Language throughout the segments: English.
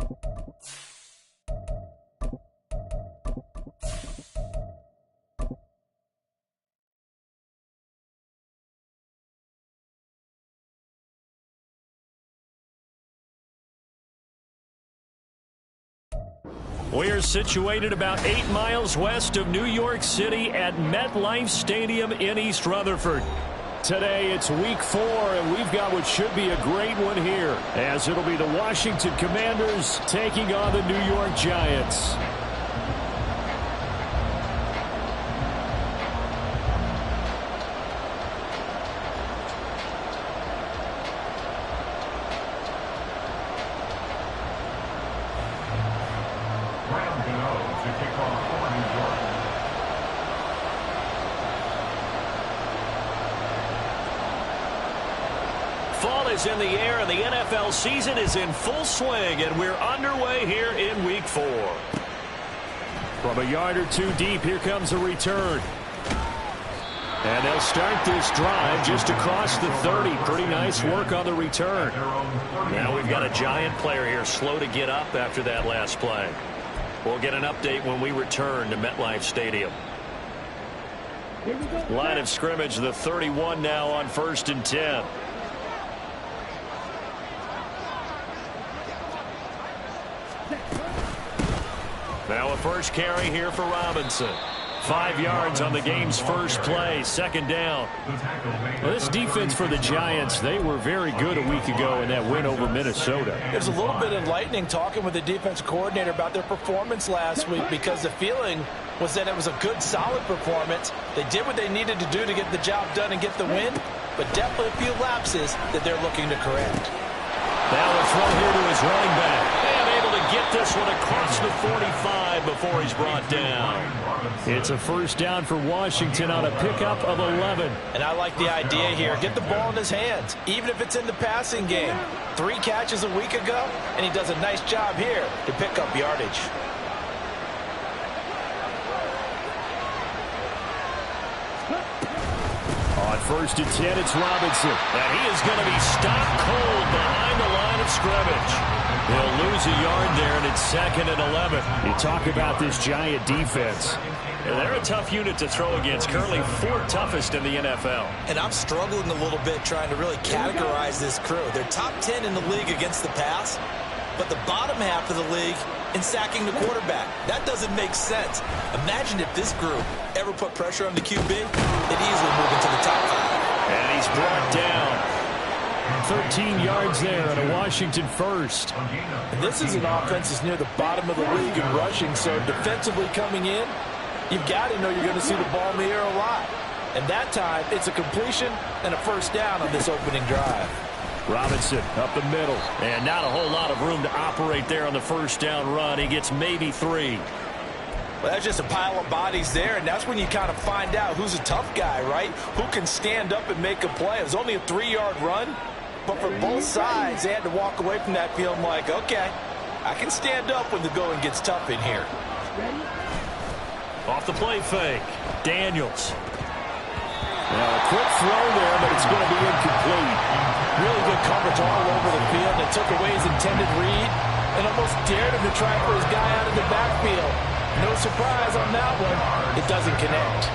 We are situated about 8 miles west of New York City at MetLife Stadium in East Rutherford. Today it's week 4, and we've got what should be a great one here, as it'll be the Washington Commanders taking on the New York Giants. Fall is in the air, and the NFL season is in full swing, and we're underway here in week 4. From a yard or two deep, here comes a return. And they'll start this drive just across the 30. Pretty nice work on the return. Now we've got a Giant player here slow to get up after that last play. We'll get an update when we return to MetLife Stadium. Line of scrimmage, the 31 now on 1st and 10. Now a first carry here for Robinson. 5 yards on the game's first play, 2nd down. Well, this defense for the Giants, they were very good a week ago in that win over Minnesota. It was a little bit enlightening talking with the defense coordinator about their performance last week, because the feeling was that it was a good, solid performance. They did what they needed to do to get the job done and get the win, but definitely a few lapses that they're looking to correct. Now a throw here to his running back. And able to get this one across the 45 before he's brought down. It's a first down for Washington on a pickup of 11. And I like the idea here. Get the ball in his hands, even if it's in the passing game. 3 catches a week ago, and he does a nice job here to pick up yardage. On 1st and 10, it's Robinson. And he is going to be stopped cold behind the line of scrimmage. He'll lose a yard there, and it's 2nd and 11. You talk about this Giant defense. They're a tough unit to throw against, currently 4th toughest in the NFL. And I'm struggling a little bit trying to really categorize this crew. They're top 10 in the league against the pass, but the bottom half of the league in sacking the quarterback. That doesn't make sense. Imagine if this group ever put pressure on the QB, they'd easily move into the top 5. And he's brought down. 13 yards there on a Washington first. And this is an offense that's near the bottom of the league in rushing, so defensively coming in, you've got to know you're going to see the ball in the air a lot. And that time, it's a completion and a first down on this opening drive. Robinson up the middle, and not a whole lot of room to operate there on the first down run. He gets maybe 3. Well, that's just a pile of bodies there, and that's when you kind of find out who's a tough guy, right? Who can stand up and make a play. It was only a 3-yard run, but for both sides, they had to walk away from that feeling like, okay, I can stand up when the going gets tough in here. Off the play fake, Daniels. Now a quick throw there, but it's going to be incomplete. Really good coverage all over the field. It took away his intended read and almost dared him to try for his guy out of the backfield. No surprise on that one. It doesn't connect.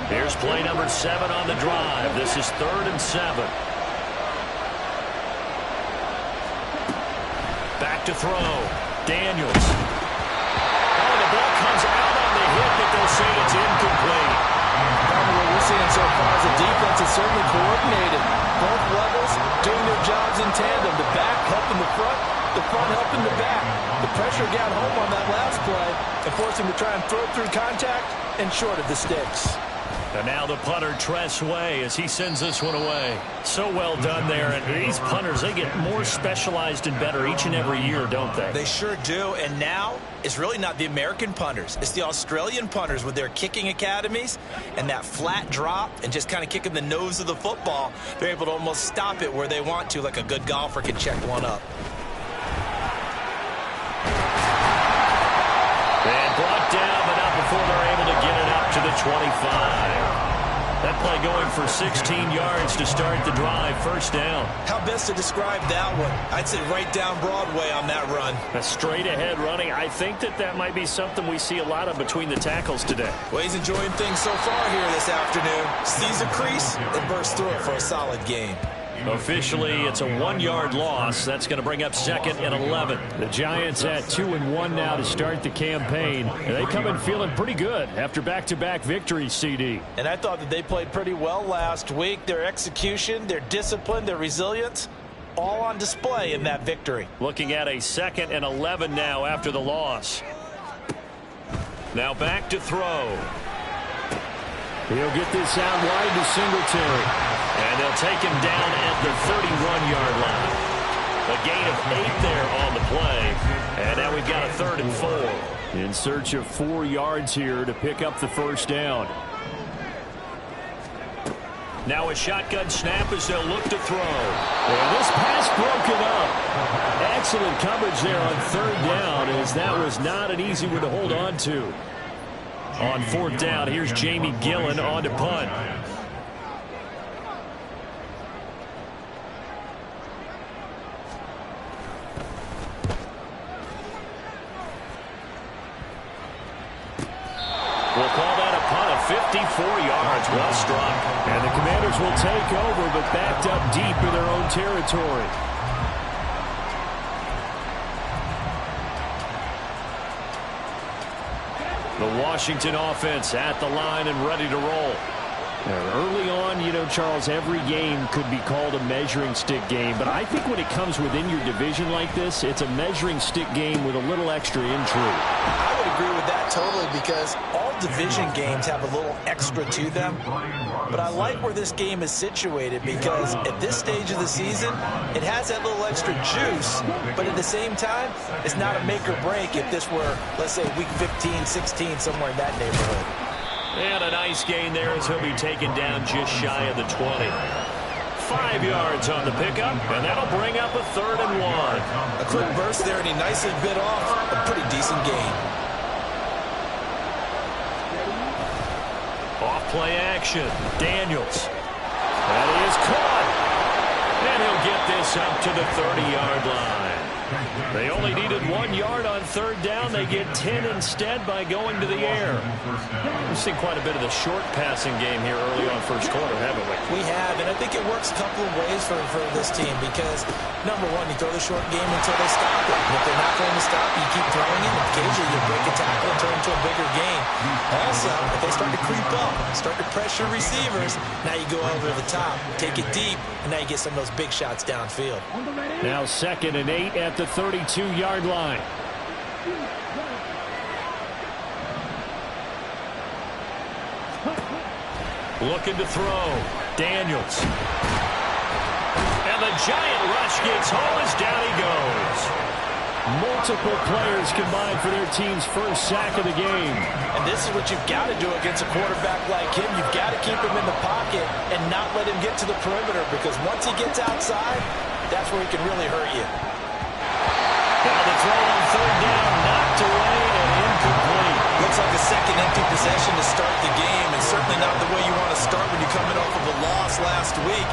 Here's play number 7 on the drive. This is 3rd and 7. Back to throw. Daniels. Oh, the ball comes out on the hit, but they'll say it's incomplete. What we're seeing so far is the defense is certainly coordinated. Both levels doing their jobs in tandem. The back helping the front helping the back. The pressure got home on that last play and forced him to try and throw through contact and short of the sticks. And now the punter, Tress Way, as he sends this one away. So well done there. And these punters, they get more specialized and better each and every year, don't they? They sure do. And now it's really not the American punters. It's the Australian punters with their kicking academies and that flat drop and just kind of kicking the nose of the football. They're able to almost stop it where they want to, like a good golfer can check one up. And brought down, but not before they're able to get it up to the 25. That play going for 16 yards to start the drive. First down. How best to describe that one? I'd say right down Broadway on that run. A straight-ahead running. I think that might be something we see a lot of between the tackles today. Well, he's enjoying things so far here this afternoon. Sees a crease and bursts through it for a solid gain. Officially, it's a 1-yard loss. That's going to bring up 2nd and 11. The Giants at 2-1 now to start the campaign. And they come in feeling pretty good after back-to-back victories, CD. And I thought that they played pretty well last week. Their execution, their discipline, their resilience, all on display in that victory. Looking at a 2nd and 11 now after the loss. Now back to throw. He'll get this out wide to Singletary. And they'll take him down at the 31-yard line. A gain of 8 there on the play. And now we've got a 3rd and 4. In search of 4 yards here to pick up the first down. Now a shotgun snap as they'll look to throw. And this pass broken up. Excellent coverage there on 3rd down, as that was not an easy one to hold on to. On 4th down, here's Jamie Gillen on to punt. We'll call that a punt of 54 yards. Well struck. And the Commanders will take over, but backed up deep in their own territory. The Washington offense at the line and ready to roll. Early on, you know, Charles, every game could be called a measuring stick game. But I think when it comes within your division like this, it's a measuring stick game with a little extra intrigue. I would agree with that totally, because all division games have a little extra to them. But I like where this game is situated, because at this stage of the season, it has that little extra juice. But at the same time, it's not a make or break if this were, let's say, week 15, 16, somewhere in that neighborhood. And a nice gain there as he'll be taken down just shy of the 20. 5 yards on the pickup, and that'll bring up a 3rd and 1. A quick burst there, and he nicely bit off a pretty decent gain. Off play action. Daniels. That is caught. And he'll get this up to the 30-yard line. They only needed 1 yard on 3rd down. They get 10 instead by going to the air. We've seen quite a bit of the short passing game here early on first quarter, haven't we? We have, and I think it works a couple of ways for this team, because, number one, you throw the short game until they stop it. And if they're not going to stop, you keep throwing it. Occasionally, you break a tackle and turn into a bigger gain. Also, if they start to creep up, start to pressure receivers, now you go over the top, take it deep, and now you get some of those big shots downfield. Now 2nd and 8 at the 32-yard line. Looking to throw. Daniels. And the giant rush gets home as down he goes. Multiple players combined for their team's first sack of the game. And this is what you've got to do against a quarterback like him. You've got to keep him in the pocket and not let him get to the perimeter, because once he gets outside, that's where he can really hurt you. Now the throw on 3rd down, knocked away and incomplete. Looks like a second empty possession to start the game, and certainly not the way you want to start when you're coming off of a loss last week.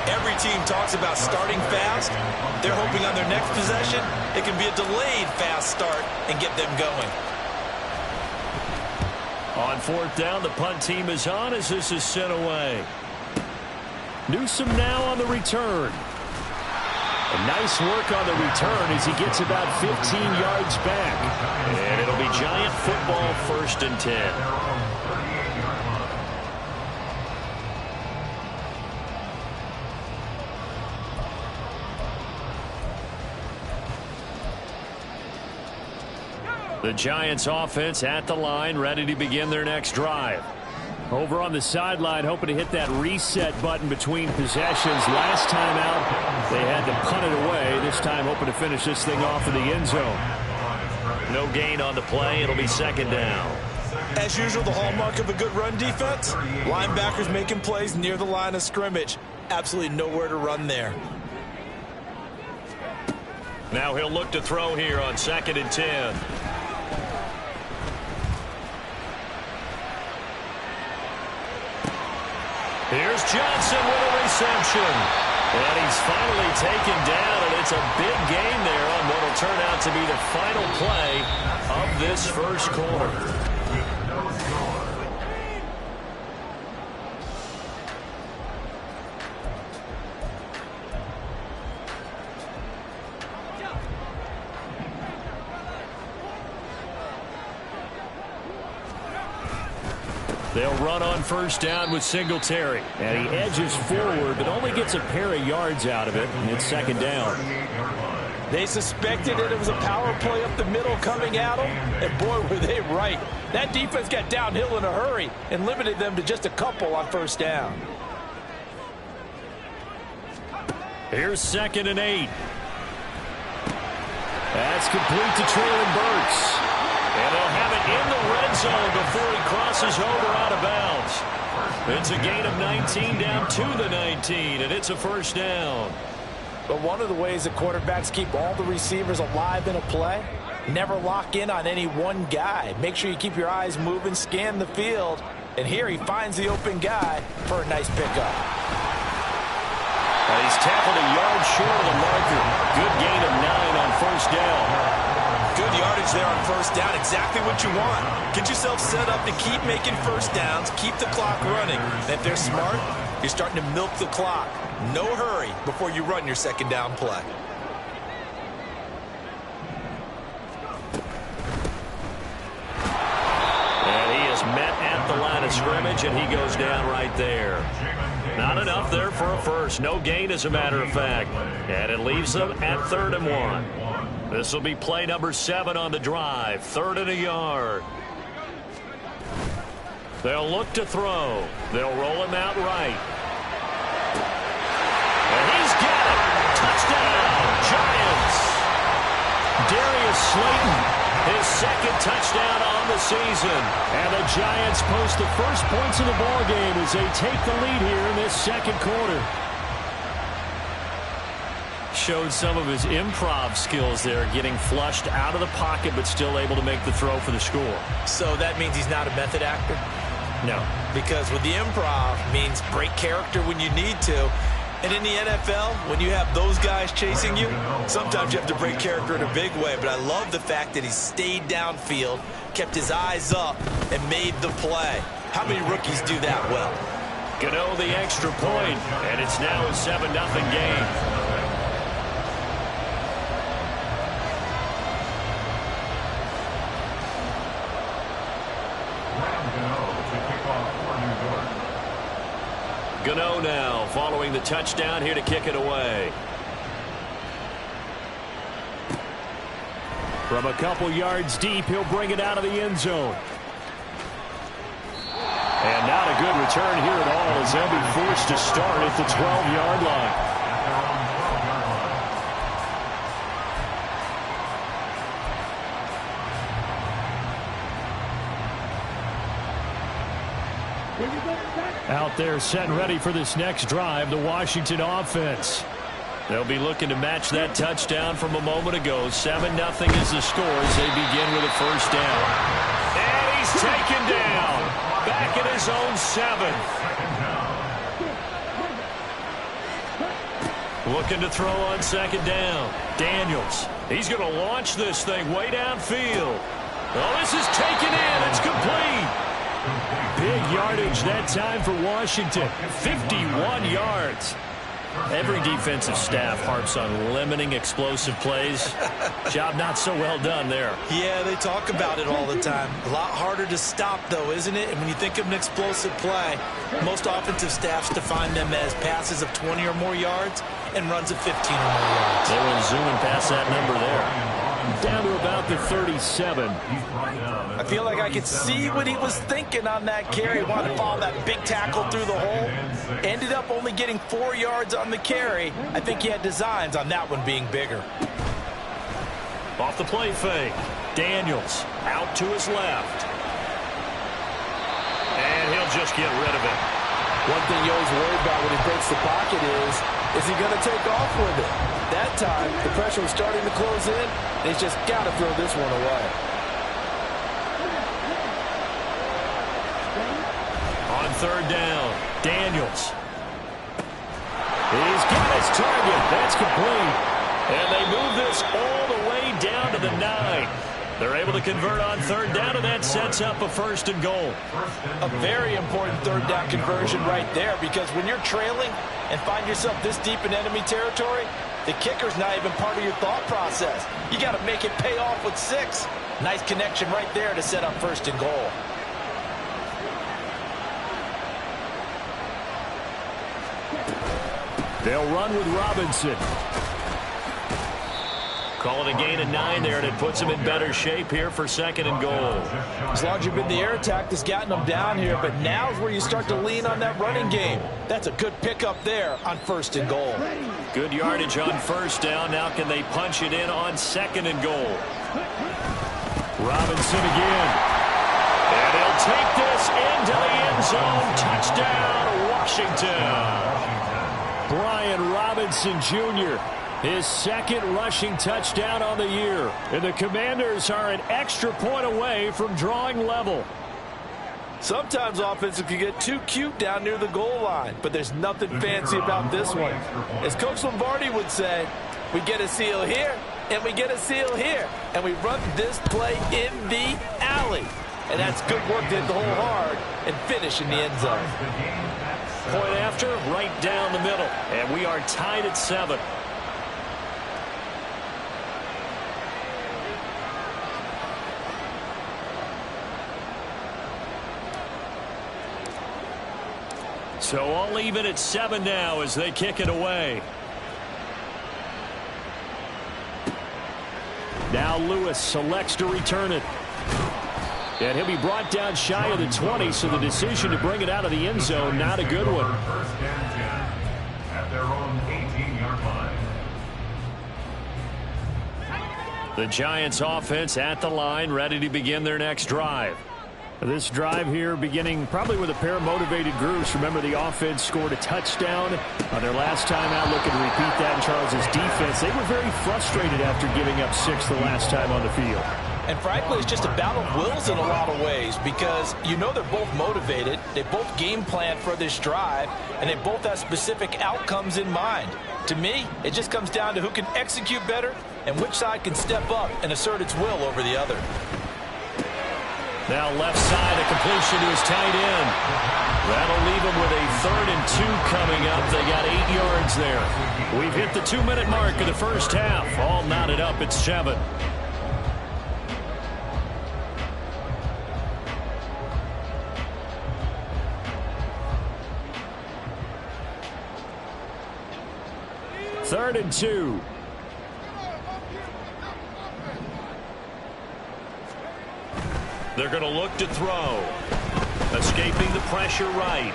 Every team talks about starting fast. They're hoping on their next possession it can be a delayed fast start and get them going. On 4th down, the punt team is on as this is sent away. Newsome now on the return. A nice work on the return as he gets about 15 yards back. And it'll be Giant football, 1st and 10. The Giants offense at the line, ready to begin their next drive. Over on the sideline, hoping to hit that reset button between possessions. Last time out, they had to punt it away. This time, hoping to finish this thing off in the end zone. No gain on the play. It'll be 2nd down. As usual, the hallmark of a good run defense, linebackers making plays near the line of scrimmage. Absolutely nowhere to run there. Now he'll look to throw here on 2nd and 10. Here's Johnson with a reception. And he's finally taken down, and it's a big gain there on what will turn out to be the final play of this first quarter. They'll run on first down with Singletary. And he edges forward, but only gets a pair of yards out of it. And it's second down. They suspected it was a power play up the middle coming at them. And boy, were they right. That defense got downhill in a hurry and limited them to just a couple on first down. Here's 2nd and 8. That's complete to Traylon Burks. And they'll have it in the red zone before he crosses over out of bounds. It's a gain of 19 down to the 19, and it's a first down. But one of the ways that quarterbacks keep all the receivers alive in a play, never lock in on any one guy. Make sure you keep your eyes moving, scan the field. And here he finds the open guy for a nice pickup. He's tackled a yard short of the marker. Good gain of 9 on first down. Good yardage there on first down. Exactly what you want. Get yourself set up to keep making first downs. Keep the clock running. And if they're smart, you're starting to milk the clock. No hurry before you run your second down play. And he is met at the line of scrimmage, and he goes down right there. Not enough there for a first. No gain, as a matter of fact. And it leaves them at 3rd and 1. This will be play number 7 on the drive. 3rd and a yard. They'll look to throw. They'll roll him out right. And he's got it. Touchdown, Giants. Darius Slayton, his 2nd touchdown on the season. And the Giants post the first points of the ballgame as they take the lead here in this second quarter. Showed some of his improv skills there, getting flushed out of the pocket but still able to make the throw for the score. So that means he's not a method actor? No. Because with the improv means break character when you need to. And in the NFL, when you have those guys chasing you, sometimes you have to break character in a big way. But I love the fact that he stayed downfield, kept his eyes up, and made the play. How many rookies do that well? Gano the extra point, and it's now a 7-0 game. Gano now following the touchdown here to kick it away. From a couple yards deep, he'll bring it out of the end zone. And not a good return here at all as they'll be forced to start at the 12-yard line. Out there set and ready for this next drive, the Washington offense. They'll be looking to match that touchdown from a moment ago. 7-0 is the score as they begin with a first down. And he's taken down. Back at his own 7. Looking to throw on second down. Daniels. He's going to launch this thing way downfield. Oh, this is taken in. It's complete. Big yardage that time for Washington. 51 yards. Every defensive staff harps on limiting explosive plays. Job not so well done there. Yeah, they talk about it all the time. A lot harder to stop, though, isn't it? And when you think of an explosive play, most offensive staffs define them as passes of 20 or more yards and runs of 15 or more yards. They went zooming past that number there. Down to about the 37. I feel like I could see what he was thinking on that carry. Wanted to follow that big tackle through the hole. Ended up only getting 4 yards on the carry. I think he had designs on that one being bigger. Off the play fake. Daniels out to his left. And he'll just get rid of it. One thing you always worry about when he breaks the pocket is he going to take off with it? That time, the pressure was starting to close in, and he's just got to throw this one away. On third down, Daniels. He's got his target. That's complete. And they move this all the way down to the 9. They're able to convert on third down, and that sets up a 1st and goal. A very important third down conversion right there, because when you're trailing and find yourself this deep in enemy territory, the kicker's not even part of your thought process. You got to make it pay off with 6. Nice connection right there to set up 1st and goal. They'll run with Robinson. Call it a gain of 9 there, and it puts them in better shape here for 2nd and goal. As long as you've been the air attack that's gotten them down here, but now's where you start to lean on that running game. That's a good pickup there on 1st and goal. Good yardage on 1st down. Now can they punch it in on 2nd and goal? Robinson again. And he'll take this into the end zone. Touchdown, Washington. Brian Robinson Jr., his 2nd rushing touchdown on the year. And the Commanders are an extra point away from drawing level. Sometimes offenses can get too cute down near the goal line, but there's nothing fancy about this one. As Coach Lombardi would say, we get a seal here, and we get a seal here, and we run this play in the alley. And that's good work to hit the hole hard and finish in the end zone. Point after, right down the middle. And we are tied at 7. So all even at 7 now as they kick it away. Now Lewis selects to return it. And he'll be brought down shy of the 20, so the decision to bring it out of the end zone, not a good one. First and 10 at their own 18-yard line. The Giants offense at the line, ready to begin their next drive. This drive here beginning probably with a pair of motivated groups. Remember, the offense scored a touchdown on their last time out, looking to repeat that in Charles' defense. They were very frustrated after giving up 6 the last time on the field. And frankly, it's just a battle of wills in a lot of ways, because you know they're both motivated, they both game plan for this drive, and they both have specific outcomes in mind. To me, it just comes down to who can execute better and which side can step up and assert its will over the other. Now left side, a completion to his tight end. That'll leave him with a 3rd and 2 coming up. They got 8 yards there. We've hit the 2-minute mark of the first half. All knotted up at 7. Third and 2. They're going to look to throw. Escaping the pressure right.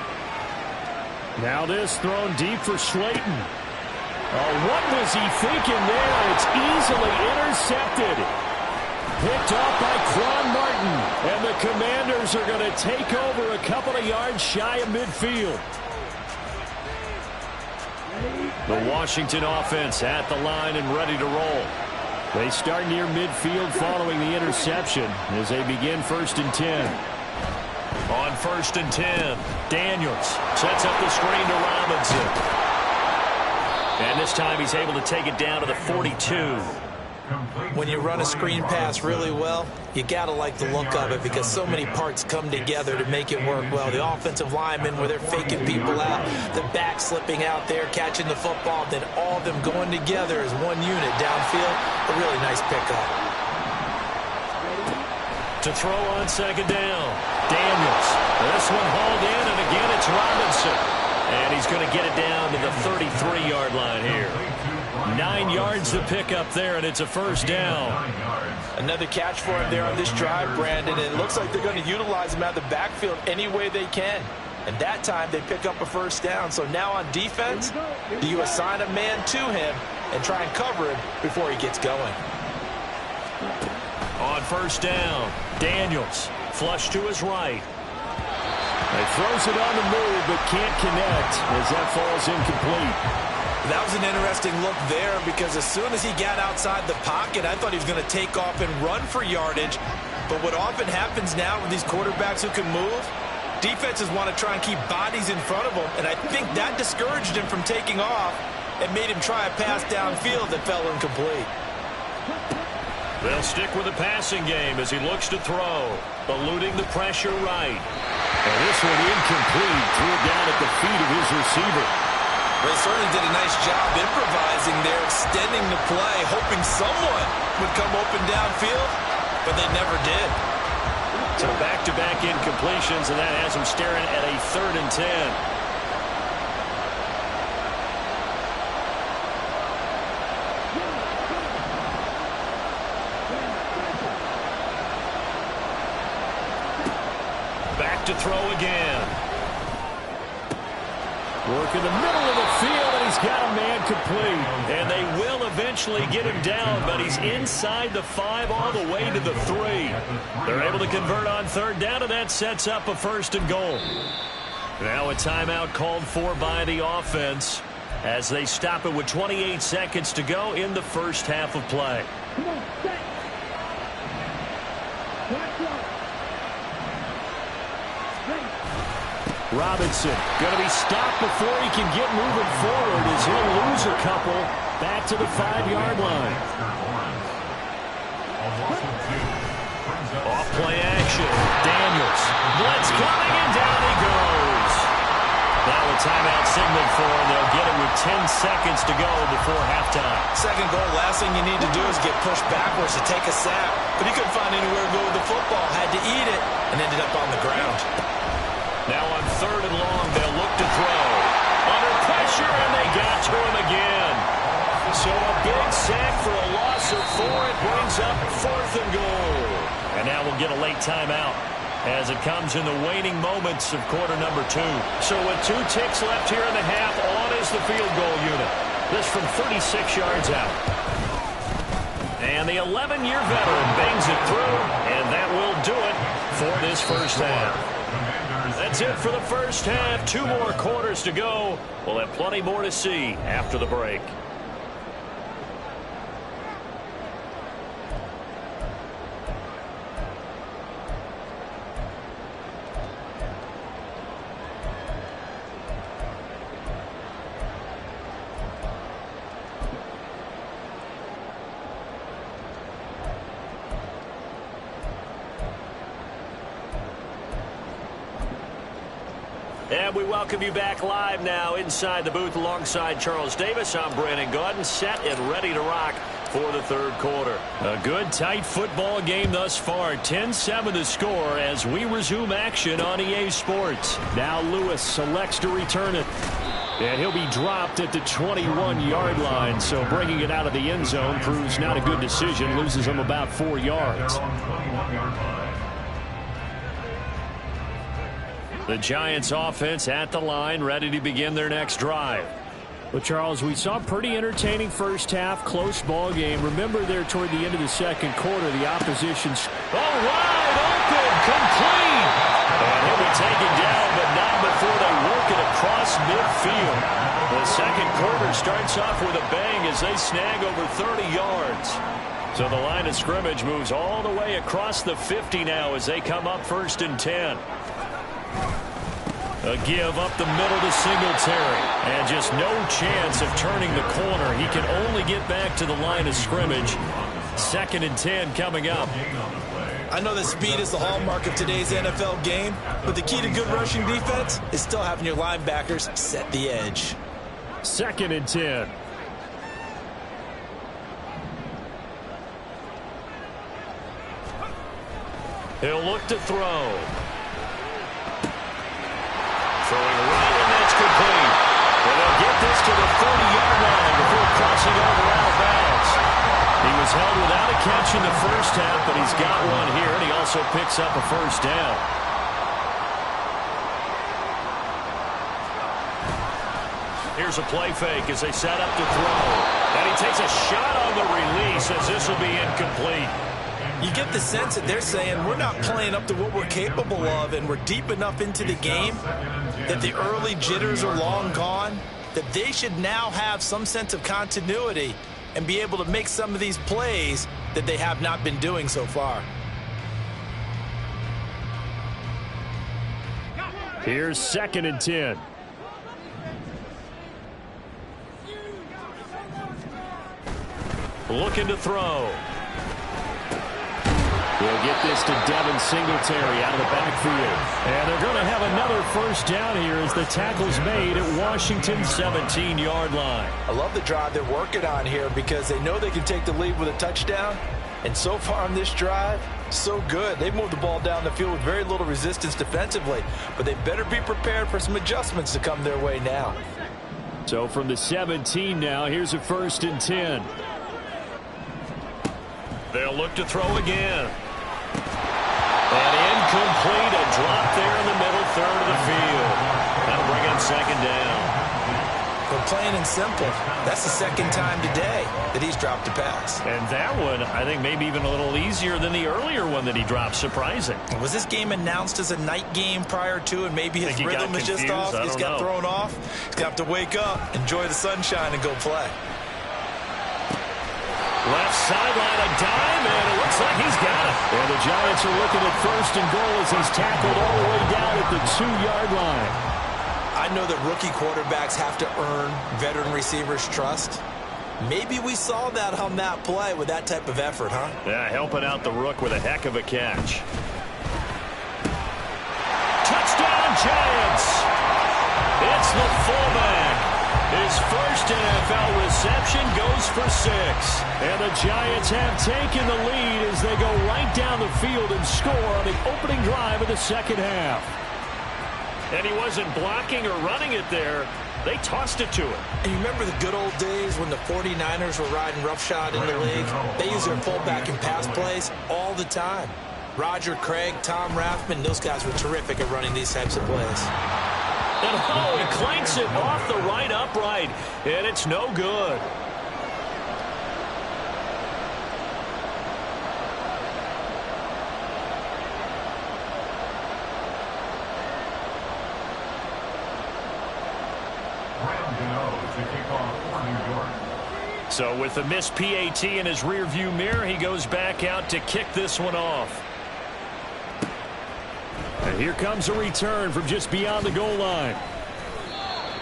Now this thrown deep for Slayton. Oh, what was he thinking there? It's easily intercepted. Picked off by Quan Martin. And the Commanders are going to take over a couple of yards shy of midfield. The Washington offense at the line and ready to roll. They start near midfield following the interception as they begin 1st and 10. On 1st and 10, Daniels sets up the screen to Robinson. And this time he's able to take it down to the 42. When you run a screen pass really well, you got to like the look of it because so many parts come together to make it work well. The offensive linemen where they're faking people out, the back slipping out there, catching the football, then all of them going together as one unit downfield. A really nice pickup. To throw on 2nd down, Daniels. This one hauled in, and again it's Robinson. And he's going to get it down to the 33-yard line here. 9 yards to pick up there, and it's a 1st down. Another catch for him there on this drive, Brandon, and it looks like they're going to utilize him out of the backfield any way they can. And that time they pick up a 1st down. So now on defense, do you assign a man to him and try and cover him before he gets going? On 1st down, Daniels flush to his right. He throws it on the move, but can't connect as that falls incomplete. That was an interesting look there because as soon as he got outside the pocket, I thought he was going to take off and run for yardage. But what often happens now with these quarterbacks who can move, Defenses want to try and keep bodies in front of him, and I think that discouraged him from taking off and made him try a pass downfield that fell incomplete. They'll stick with the passing game as he looks to throw, eluding the pressure right. And this one incomplete, threw it down at the feet of his receiver. They certainly did a nice job improvising there, extending the play, hoping someone would come open downfield, but they never did. So back-to-back incompletions, and that has him staring at a 3rd and 10. Back to throw again. Work in the middle of the field, and he's got a man complete. And they will eventually get him down, but he's inside the 5 all the way to the 3. They're able to convert on 3rd down, and that sets up a 1st and goal. Now a timeout called for by the offense as they stop it with 28 seconds to go in the first half of play. Robinson going to be stopped before he can get moving forward as he'll lose a couple back to the 5-yard line. Off play action. Daniels. Blitz coming, and down he goes. Now a timeout signal for him. They'll get it with 10 seconds to go before halftime. Second goal, last thing you need to do is get pushed backwards to take a sack. But he couldn't find anywhere to go with the football. Had to eat it and ended up on the ground. Now on 3rd and long, they'll look to throw. Under pressure, and they got to him again. So a big sack for a loss of 4. It brings up 4th and goal. And now we'll get a late timeout as it comes in the waning moments of quarter number 2. So with 2 ticks left here in the half, on is the field goal unit. This from 36 yards out. And the 11-year veteran bangs it through, and that will do it for this first half. That's it for the first half. 2 more quarters to go. We'll have plenty more to see after the break. And we welcome you back live now inside the booth alongside Charles Davis. I'm Brandon Gaudin, set and ready to rock for the 3rd quarter. A good, tight football game thus far. 10-7 the score as we resume action on EA Sports. Now Lewis selects to return it. And he'll be dropped at the 21-yard line. So bringing it out of the end zone proves not a good decision. Loses him about 4 yards. The Giants offense at the line, ready to begin their next drive. Well, Charles, we saw a pretty entertaining first half, close ball game. Remember there toward the end of the 2nd quarter, the opposition's wide open, complete. And he'll be taken down, but not before they work it across midfield. The 2nd quarter starts off with a bang as they snag over 30 yards. So the line of scrimmage moves all the way across the 50 now as they come up 1st and 10. A give up the middle to Singletary. And just no chance of turning the corner. He can only get back to the line of scrimmage. 2nd and 10 coming up. I know that speed is the hallmark of today's NFL game, but the key to good rushing defense is still having your linebackers set the edge. 2nd and 10. He'll look to throw. Throwing right, and that's complete. And they'll get this to the 30-yard line before crossing over out of bounds. He was held without a catch in the first half, but he's got one here, and he also picks up a 1st down. Here's a play fake as they set up to throw. And he takes a shot on the release as this will be incomplete. You get the sense that they're saying we're not playing up to what we're capable of, and we're deep enough into the game that the early jitters are long gone, that they should now have some sense of continuity and be able to make some of these plays that they have not been doing so far. Here's 2nd and 10. Looking to throw. He'll get this to Devin Singletary out of the backfield. And they're going to have another first down here as the tackle's made at Washington's 17-yard line. I love the drive they're working on here because they know they can take the lead with a touchdown. And so far on this drive, so good. They moved the ball down the field with very little resistance defensively. But they better be prepared for some adjustments to come their way now. So from the 17 now, here's a 1st and 10. They'll look to throw again. And incomplete, a drop there in the middle third of the field. That'll bring up 2nd down. But plain and simple, that's the 2nd time today that he's dropped a pass. And that one, I think, maybe even a little easier than the earlier one that he dropped. Surprising. Was this game announced as a night game prior to, and maybe his rhythm is just off? He's got thrown off. He's going to have to wake up, enjoy the sunshine, and go play. Left sideline, a dime, and it looks like he's got it. And the Giants are looking at 1st and goal as he's tackled all the way down at the 2-yard line. I know that rookie quarterbacks have to earn veteran receivers' trust. Maybe we saw that on that play with that type of effort, huh? Yeah, helping out the rook with a heck of a catch. Touchdown, Giants! It's the fullback. His first NFL reception goes for 6. And the Giants have taken the lead as they go right down the field and score on the opening drive of the 2nd half. And he wasn't blocking or running it there. They tossed it to him. And you remember the good old days when the 49ers were riding roughshod in the league? They used their fullback in pass plays all the time. Roger Craig, Tom Rathman, those guys were terrific at running these types of plays. And he clanks it off the right upright, and it's no good. So with the missed PAT in his rearview mirror, he goes back out to kick this one off. And here comes a return from just beyond the goal line.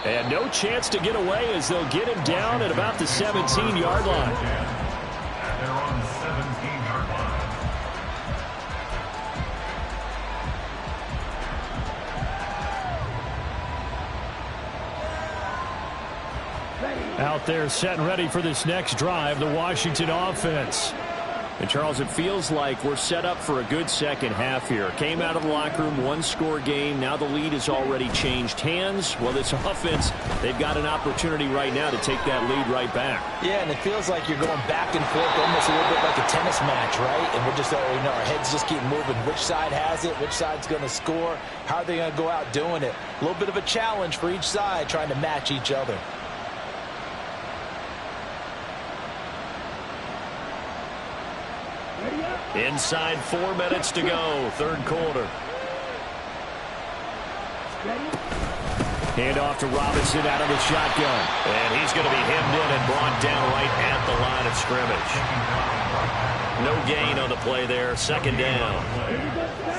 And no chance to get away as they'll get him down at about the 17-yard line. And they're on the 17-yard line. Out there set and ready for this next drive, the Washington offense. And, Charles, it feels like we're set up for a good second half here. Came out of the locker room, one-score game. Now the lead has already changed hands. Well, this offense, they've got an opportunity right now to take that lead right back. Yeah, and it feels like you're going back and forth almost a little bit like a tennis match, right? And we're just, our heads just keep moving. Which side has it? Which side's going to score? How are they going to go out doing it? A little bit of a challenge for each side trying to match each other. Inside 4 minutes to go, third quarter. Hand off to Robinson out of the shotgun. And he's going to be hemmed in and brought down right at the line of scrimmage. No gain on the play there, 2nd down.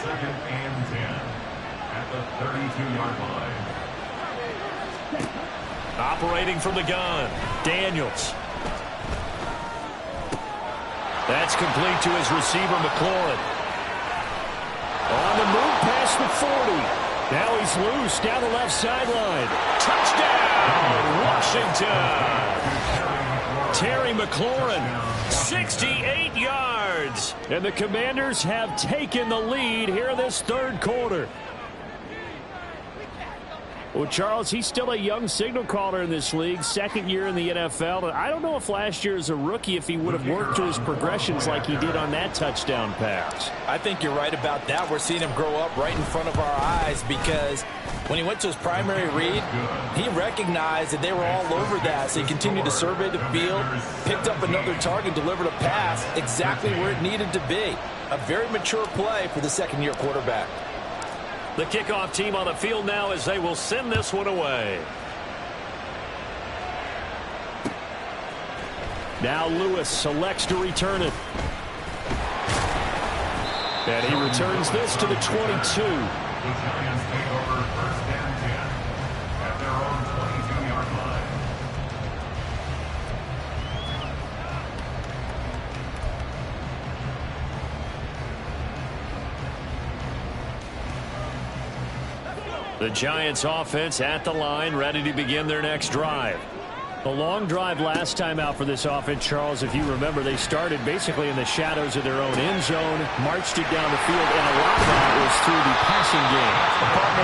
2nd and 10 at the 32-yard line. Operating from the gun, Daniels. That's complete to his receiver, McLaurin. On the move past the 40. Now he's loose down the left sideline. Touchdown, Washington. Terry McLaurin, 68 yards. And the Commanders have taken the lead here in this third quarter. Well, Charles, he's still a young signal caller in this league, 2nd year in the NFL. And I don't know if last year as a rookie, if he would have worked through his progressions like he did on that touchdown pass. I think you're right about that. We're seeing him grow up right in front of our eyes because when he went to his primary read, he recognized that they were all over that. So he continued to survey the field, picked up another target, delivered a pass exactly where it needed to be. A very mature play for the 2nd-year quarterback. The kickoff team on the field now as they will send this one away. Now Lewis selects to return it. And he returns this to the 22. The Giants take over first and 10 at their own 22-yard line. The Giants offense at the line, ready to begin their next drive. A long drive last time out for this offense, Charles. If you remember, they started basically in the shadows of their own end zone, marched it down the field, and a lot of that was through the passing game.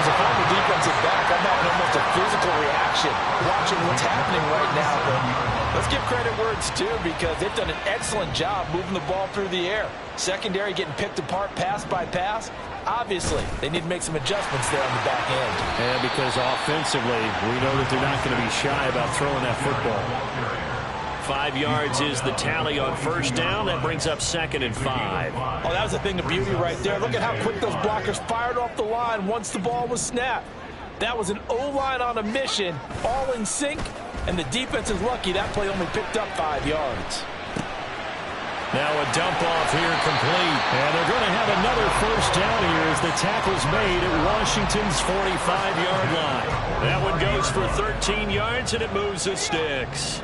As a former defensive back, I'm having almost a physical reaction watching what's happening right now. But let's give credit where it's due, because they've done an excellent job moving the ball through the air. Secondary getting picked apart pass by pass. Obviously, they need to make some adjustments there on the back end. And because offensively, we know that they're not going to be shy about throwing that football. 5 yards is the tally on first down. That brings up 2nd and 5. Oh, that was a thing of beauty right there. Look at how quick those blockers fired off the line once the ball was snapped. That was an O-line on a mission, all in sync, and the defense is lucky that play only picked up 5 yards. Now a dump off here complete. And they're going to have another first down here as the tackle's made at Washington's 45-yard line. That one goes for 13 yards, and it moves the sticks.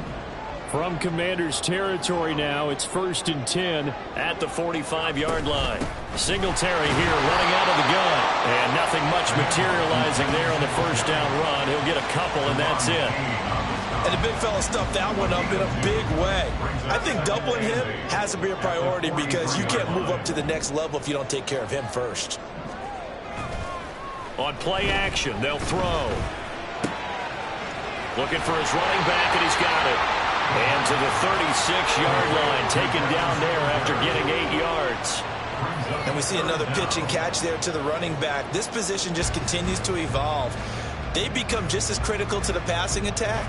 From Commanders territory now, it's 1st and 10 at the 45-yard line. Singletary here running out of the gun. And nothing much materializing there on the first down run. He'll get a couple, and that's it. And the big fella stuffed that one up in a big way. I think doubling him has to be a priority, because you can't move up to the next level if you don't take care of him first. On play action, they'll throw. Looking for his running back, and he's got it. And to the 36-yard line, taken down there after getting 8 yards. And we see another pitch and catch there to the running back. This position just continues to evolve. They become just as critical to the passing attack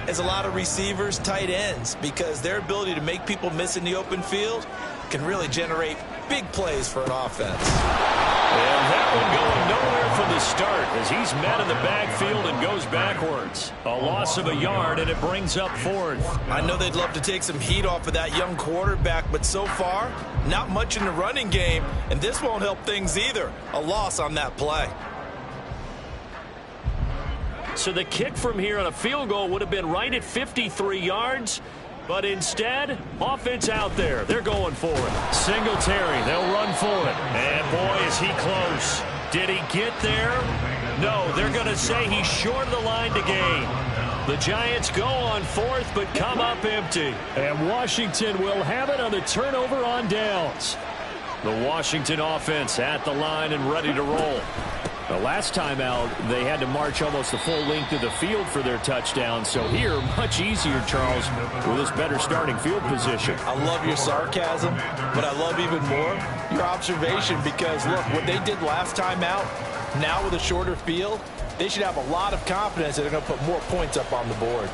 as a lot of receivers, tight ends, because their ability to make people miss in the open field can really generate big plays for an offense. And that one going nowhere from the start as he's met in the backfield and goes backwards. A loss of a yard, and it brings up 4th. I know they'd love to take some heat off of that young quarterback, but so far, not much in the running game, and this won't help things either. A loss on that play. So the kick from here on a field goal would have been right at 53 yards. But instead, offense out there. They're going for it. Singletary, they'll run for it. And boy, is he close. Did he get there? No, they're going to say he's short of the line to gain. The Giants go on 4th, but come up empty. And Washington will have it on the turnover on downs. The Washington offense at the line and ready to roll. The last time out, they had to march almost the full length of the field for their touchdown. So here, much easier, Charles, with this better starting field position. I love your sarcasm, but I love even more your observation, because, look, what they did last time out, now with a shorter field, they should have a lot of confidence that they're going to put more points up on the board.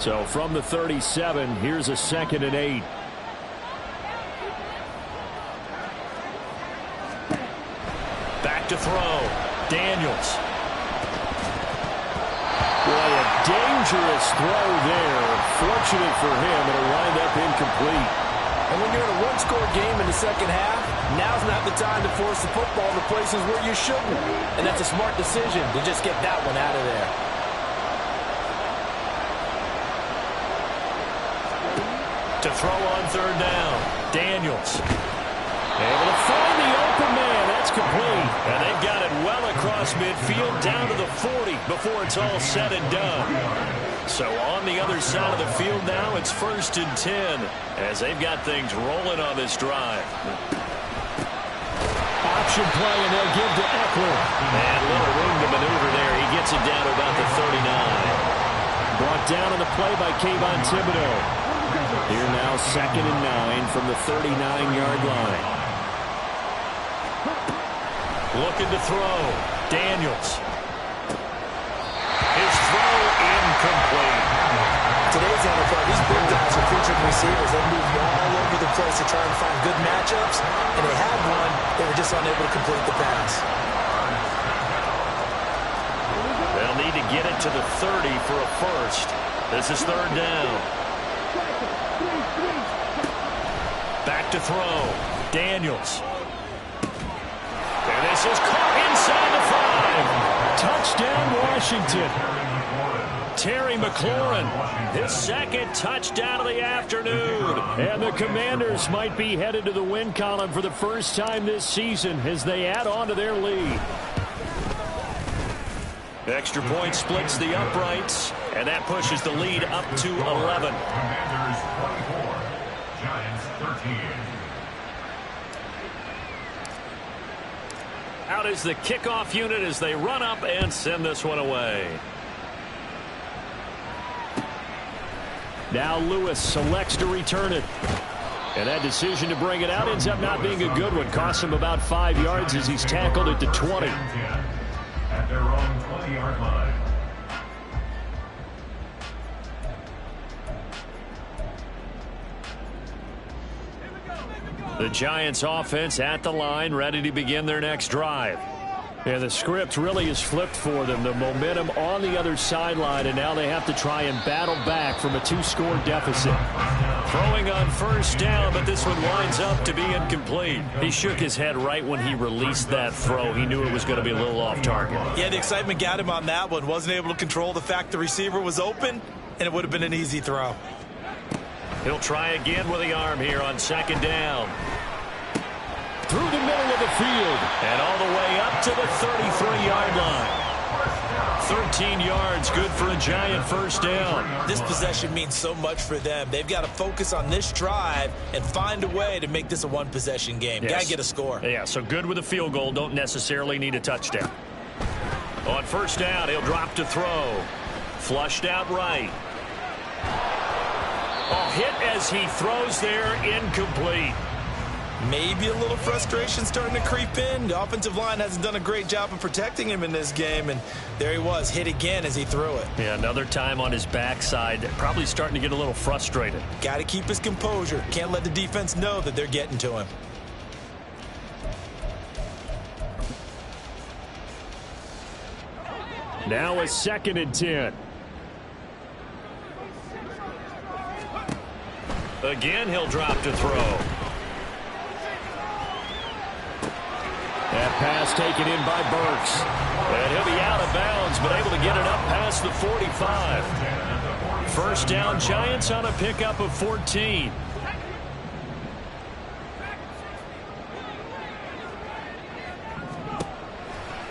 So from the 37, here's a 2nd and 8. Back to throw. Daniels. Boy, a dangerous throw there. Fortunate for him, it'll wind up incomplete. And when you're in a one-score game in the second half, now's not the time to force the football to places where you shouldn't. And that's a smart decision to just get that one out of there. To throw on 3rd down. Daniels. Able to find the open man. That's complete. And they've got it well across midfield down to the 40 before it's all said and done. So on the other side of the field now, it's 1st and 10 as they've got things rolling on this drive. Option play, and they'll give to Eckler. And a little room to maneuver there. He gets it down to about the 39. Brought down on the play by Kayvon Thibodeau. Here now, 2nd and 9 from the 39-yard line. Looking to throw. Daniels. His throw incomplete. Today's NFL, these big guys are featured receivers. They move all over the place to try and find good matchups, and they had one. They were just unable to complete the pass. They'll need to get it to the 30 for a first. This is 3rd down. to throw. Daniels. And this is caught inside the 5. Touchdown, Washington. Terry McLaurin, his second touchdown of the afternoon. And the Commanders might be headed to the win column for the first time this season as they add on to their lead. Extra point splits the uprights, and that pushes the lead up to 11. Commanders 24, Giants 13. Out is the kickoff unit as they run up and send this one away. Now Lewis selects to return it. And that decision to bring it out ends up not being a good one. Costs him about 5 yards as he's tackled at the 20. At their own 20-yard line. The Giants offense at the line, ready to begin their next drive. Yeah, the script really is flipped for them. The momentum on the other sideline, and now they have to try and battle back from a 2-score deficit. Throwing on first down, but this one winds up to be incomplete. He shook his head right when he released that throw. He knew it was going to be a little off target. Yeah, the excitement got him on that one. Wasn't able to control the fact the receiver was open, and it would have been an easy throw. He'll try again with the arm here on second down. Through the middle of the field. And all the way up to the 33-yard line. 13 yards, good for a Giant first down. This possession means so much for them. They've got to focus on this drive and find a way to make this a one-possession game. Yes. Got to get a score. Yeah, so good with a field goal. Don't necessarily need a touchdown. On first down, he'll drop to throw. Flushed out right. Oh, hit as he throws there, incomplete. Maybe a little frustration starting to creep in. The offensive line hasn't done a great job of protecting him in this game, and there he was, hit again as he threw it. Yeah, another time on his backside, probably starting to get a little frustrated. Got to keep his composure. Can't let the defense know that they're getting to him. Now a 2nd and 10. Again, he'll drop to throw. That pass taken in by Burks. And he'll be out of bounds, but able to get it up past the 45. First down, Giants on a pickup of 14.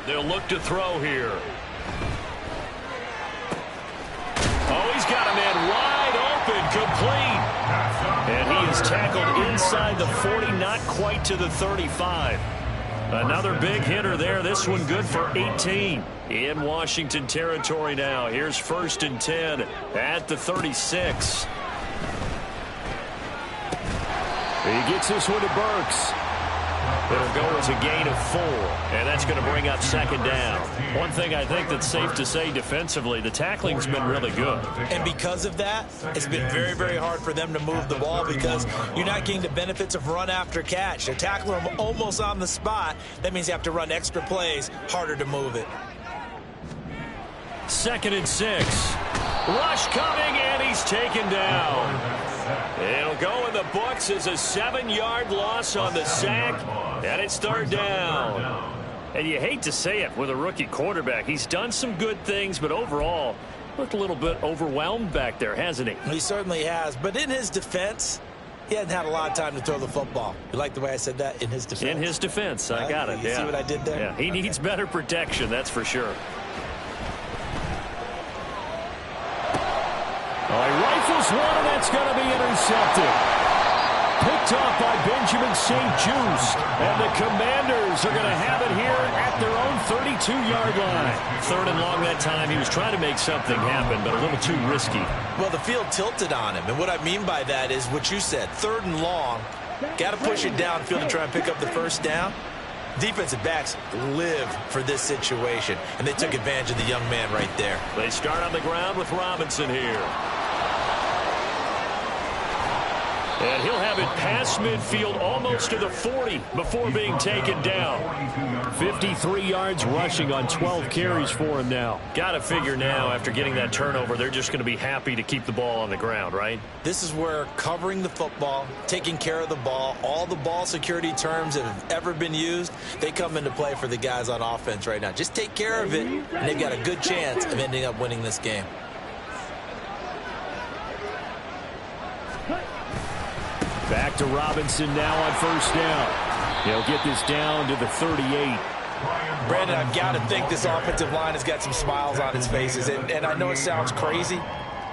They'll look to throw here. Oh, he's got a man wide open, complete. And he is tackled inside the 40, not quite to the 35. Another big hitter there. This one good for 18. In Washington territory now. Here's 1st and 10 at the 36. He gets this one to Burks. It'll go as a gain of 4, and that's going to bring up 2nd down. One thing I think that's safe to say defensively, the tackling's been really good. And because of that, it's been very, very hard for them to move the ball because you're not getting the benefits of run after catch. They're tackling them almost on the spot. That means you have to run extra plays, harder to move it. 2nd and 6. Rush coming, and he's taken down. It'll go in the books as a 7-yard loss on the sack, and it's 3rd down. And you hate to say it with a rookie quarterback. He's done some good things, but overall, looked a little bit overwhelmed back there, hasn't he? He certainly has, but in his defense, he hasn't had a lot of time to throw the football. You like the way I said that? In his defense. In his defense, I got it. You see what I did there? Yeah, he needs better protection, that's for sure. Oh, he rifles one, and that's going to be intercepted. Picked off by Benjamin St-Juste. And the Commanders are going to have it here at their own 32-yard line. 3rd and long that time. He was trying to make something happen, but a little too risky. Well, the field tilted on him. And what I mean by that is what you said. 3rd and long. Got to push it downfield to try and pick up the first down. Defensive backs live for this situation, and they took advantage of the young man right there. They start on the ground with Robinson here. And he'll have it past midfield almost to the 40 before being taken down. 53 yards rushing on 12 carries for him now. Got to figure now after getting that turnover, they're just going to be happy to keep the ball on the ground, right? This is where covering the football, taking care of the ball, all the ball security terms that have ever been used, they come into play for the guys on offense right now. Just take care of it, and they've got a good chance of ending up winning this game. Back to Robinson now on first down. He'll get this down to the 38. Brandon, I've got to think this offensive line has got some smiles on its faces. And I know it sounds crazy,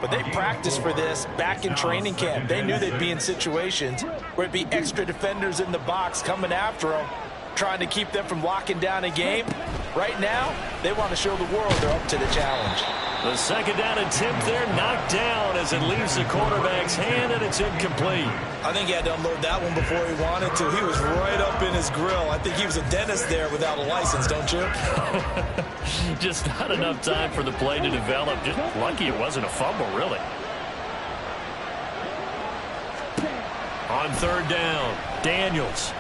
but they practiced for this back in training camp. They knew they'd be in situations where it'd be extra defenders in the box coming after them, trying to keep them from locking down a game. Right now, they want to show the world they're up to the challenge. The second down attempt there knocked down as it leaves the quarterback's hand, and it's incomplete. I think he had to unload that one before he wanted to. He was right up in his grill. I think he was a dentist there without a license, don't you? Just not enough time for the play to develop. Just lucky it wasn't a fumble, really. On third down, Daniels.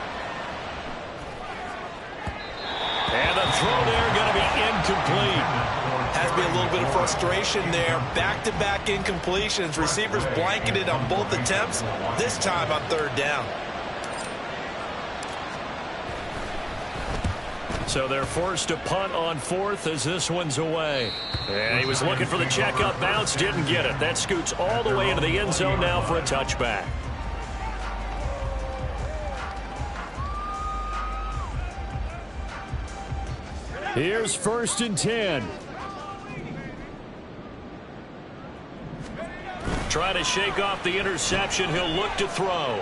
And the throw there going to be incomplete. Has to be a little bit of frustration there. Back-to-back incompletions. Receivers blanketed on both attempts, this time on third down. So they're forced to punt on fourth as this one's away. And he was looking for the check-up bounce, didn't get it. That scoots all the way into the end zone now for a touchback. Here's first and 10. Trying to shake off the interception. He'll look to throw.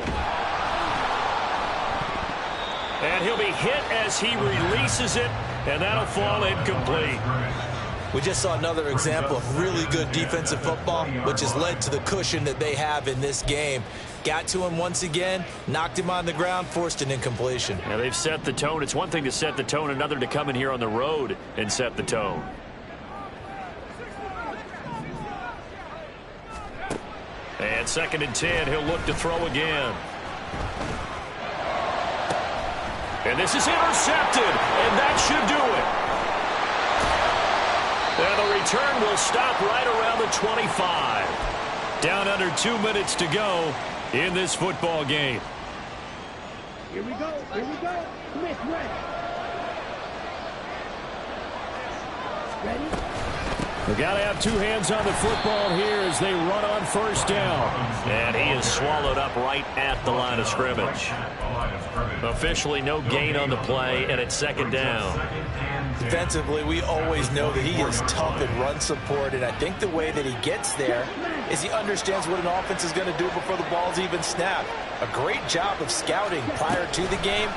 And he'll be hit as he releases it, and that'll fall incomplete. We just saw another example of really good defensive football, which has led to the cushion that they have in this game. Got to him once again, knocked him on the ground, forced an incompletion. Yeah, they've set the tone. It's one thing to set the tone, another to come in here on the road and set the tone. And second and 10, he'll look to throw again. And this is intercepted, and that should do it. And the return will stop right around the 25. Down under 2 minutes to go in this football game. Here we go. Here we go. Smith, ready? They've got to have two hands on the football here as they run on first down. And he is swallowed up right at the line of scrimmage. Officially no gain on the play, and it's second down. Defensively, we always know that he is tough in run support, and I think the way that he gets there is he understands what an offense is going to do before the ball's even snapped. A great job of scouting prior to the game,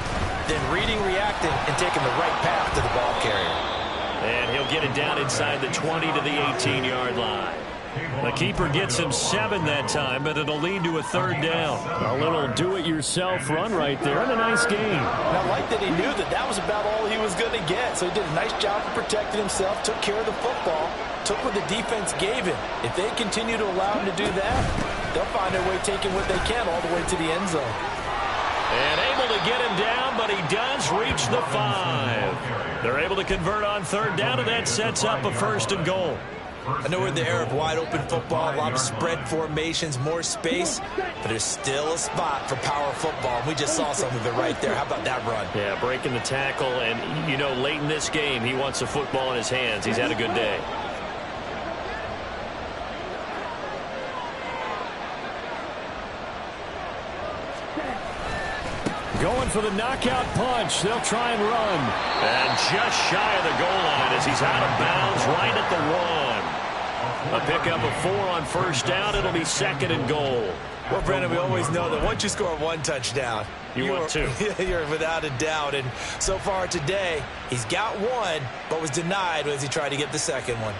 then reading, reacting, and taking the right path to the ball carrier. And he'll get it down inside the 20 to the 18-yard line. The keeper gets him 7 that time, but it'll lead to a third down. A little do-it-yourself run right there, and a nice game. And I like that he knew that that was about all he was going to get. So he did a nice job of protecting himself, took care of the football, took what the defense gave him. If they continue to allow him to do that, they'll find their way taking what they can all the way to the end zone. And able to get him down, but he does reach the 5. They're able to convert on third down, and that sets up a first and goal. I know we're in the era of wide-open football, a lot of spread formations, more space, but there's still a spot for power football, and we just saw some of it right there. How about that run? Yeah, breaking the tackle, and, you know, late in this game, he wants the football in his hands. He's had a good day. Going for the knockout punch. They'll try and run. And just shy of the goal line as he's out of bounds right at the 1. A pickup of 4 on first down. It'll be second and goal. Well, Brandon, we always know that once you score 1 touchdown, you want 2. You're without a doubt. And so far today, he's got 1, but was denied as he tried to get the second one.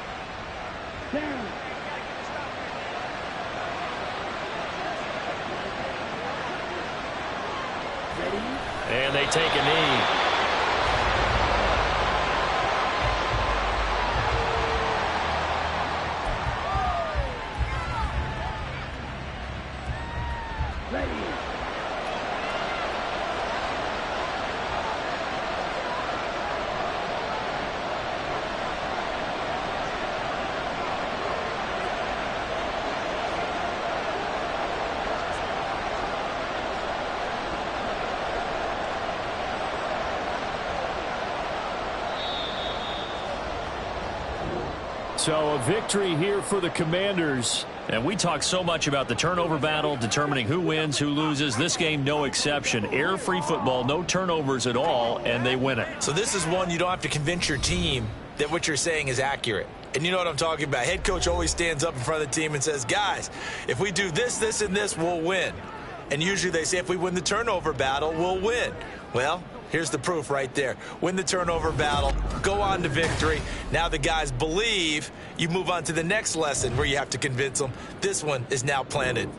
And they take a knee. Ready. So a victory here for the Commanders. And we talk so much about the turnover battle, determining who wins, who loses. This game, no exception. Error-free football, no turnovers at all, and they win it. So this is one you don't have to convince your team that what you're saying is accurate. And you know what I'm talking about. Head coach always stands up in front of the team and says, guys, if we do this, this, and this, we'll win. And usually they say if we win the turnover battle, we'll win. Well, here's the proof right there. Win the turnover battle, go on to victory. Now the guys believe. You move on to the next lesson where you have to convince them. This one is now planted.